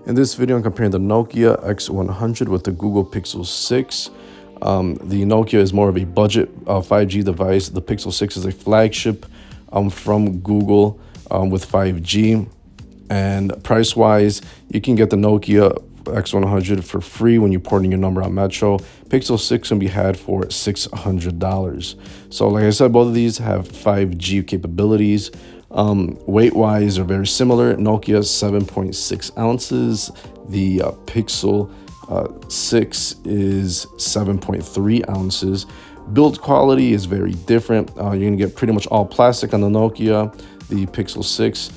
In this video, I'm comparing the Nokia X100 with the Google Pixel 6. The Nokia is more of a budget 5G device. The Pixel 6 is a flagship from Google with 5G. And price-wise, you can get the Nokia X100 for free when you port in your number on Metro. Pixel 6 can be had for $600. So like I said, both of these have 5G capabilities. Weight-wise, they're very similar. Nokia 7.6 ounces. The Pixel 6 is 7.3 ounces. Build quality is very different. You're going to get pretty much all plastic on the Nokia. The Pixel 6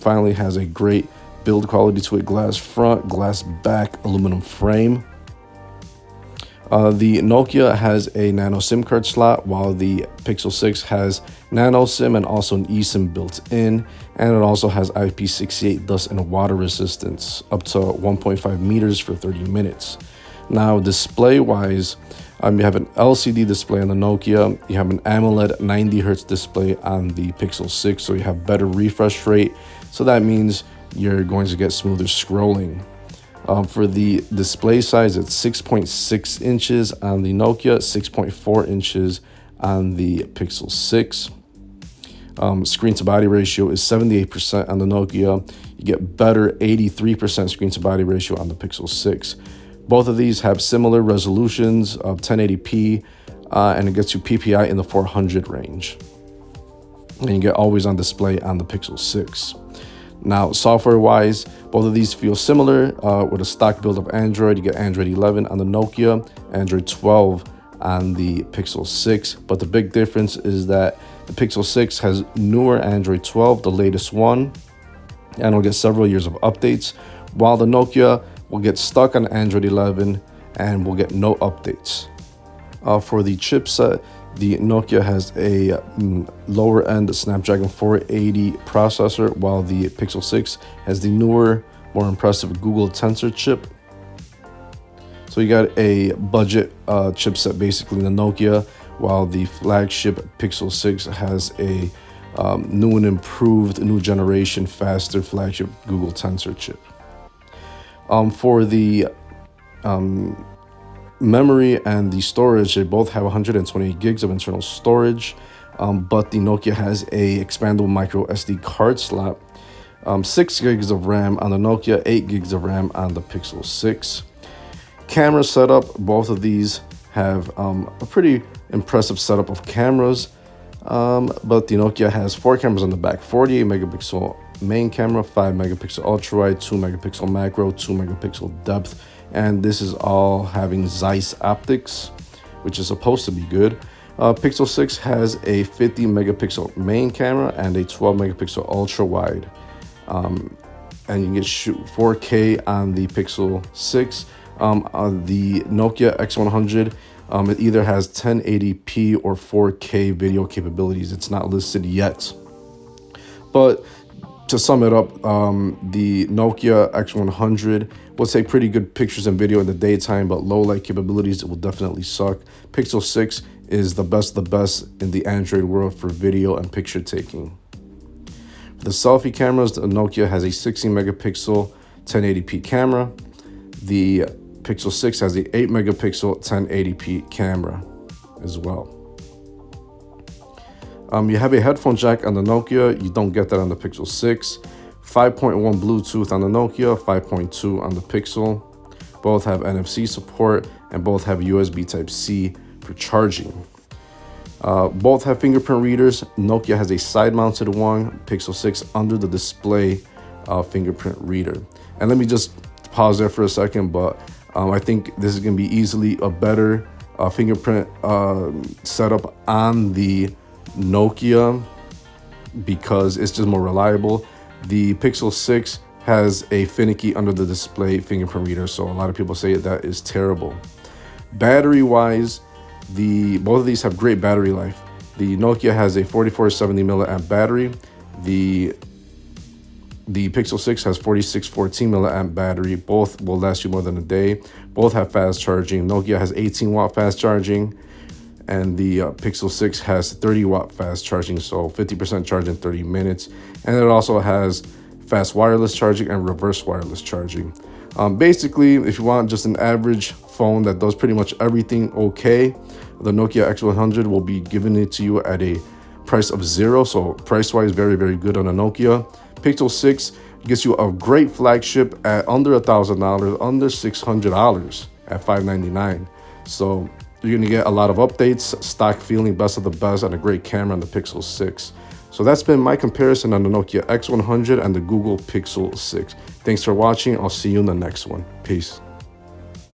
finally has a great build quality to it. Glass front, glass back, aluminum frame. The Nokia has a nano SIM card slot, while the Pixel 6 has nano SIM and also an eSIM built in, and it also has IP68 dust and water resistance up to 1.5 meters for 30 minutes. Now, display-wise, you have an LCD display on the Nokia. You have an AMOLED 90 Hz display on the Pixel 6, so you have better refresh rate. So that means you're going to get smoother scrolling. For the display size, it's 6.6 inches on the Nokia, 6.4 inches on the Pixel 6. Screen to body ratio is 78% on the Nokia. You get better 83% screen to body ratio on the Pixel 6. Both of these have similar resolutions of 1080p, and it gets you PPI in the 400 range. And you get always on display on the Pixel 6. Now, software-wise, both of these feel similar with a stock build of Android. You get Android 11 on the Nokia, Android 12 on the Pixel 6. But the big difference is that the Pixel 6 has newer Android 12, the latest one, and will get several years of updates, while the Nokia will get stuck on Android 11 and will get no updates. For the chipset, the Nokia has a lower-end Snapdragon 480 processor, while the Pixel 6 has the newer, more impressive Google Tensor chip. So you got a budget chipset basically in the Nokia, while the flagship Pixel 6 has a new and improved, new generation, faster flagship Google Tensor chip. For the memory and the storage, they both have 128 gigs of internal storage, but the Nokia has a expandable micro SD card slot. 6 gigs of RAM on the Nokia, 8 gigs of RAM on the Pixel 6. Camera setup, both of these have a pretty impressive setup of cameras, but the Nokia has 4 cameras on the back: 48 megapixel main camera, 5 megapixel ultra wide, 2 megapixel macro, 2 megapixel depth, and this is all having Zeiss optics, which is supposed to be good. Pixel 6 has a 50 megapixel main camera and a 12 megapixel ultra wide, and you can get shoot 4K on the Pixel 6. On the Nokia X100, it either has 1080p or 4K video capabilities. It's not listed yet, but to sum it up, the Nokia X100 will take pretty good pictures and video in the daytime, but low light capabilities, it will definitely suck. Pixel 6 is the best in the Android world for video and picture taking. For the selfie cameras, the Nokia has a 16 megapixel 1080p camera. The Pixel 6 has the 8 megapixel 1080p camera as well. You have a headphone jack on the Nokia. You don't get that on the Pixel 6. 5.1 Bluetooth on the Nokia, 5.2 on the Pixel. Both have NFC support and both have USB Type-C for charging. Both have fingerprint readers. Nokia has a side-mounted one, Pixel 6 under the display fingerprint reader. And let me just pause there for a second, but I think this is going to be easily a better fingerprint setup on the Nokia because it's just more reliable. The Pixel 6 has a finicky under the display fingerprint reader, so a lot of people say that is terrible. Battery wise, both of these have great battery life. The Nokia has a 4470 milliamp battery. The Pixel 6 has 4614 milliamp battery. Both will last you more than a day. Both have fast charging. Nokia has 18 watt fast charging, and the Pixel 6 has 30 watt fast charging, so 50% charge in 30 minutes. And it also has fast wireless charging and reverse wireless charging. Basically, if you want just an average phone that does pretty much everything okay, the Nokia X100 will be giving it to you at a price of $0. So price-wise, very, very good on a Nokia. Pixel 6 gets you a great flagship at under $1,000, under $600 at $599. So you're gonna get a lot of updates, stock feeling, best of the best, and a great camera on the Pixel 6. So that's been my comparison on the Nokia X100 and the Google Pixel 6. Thanks for watching. I'll see you in the next one. Peace.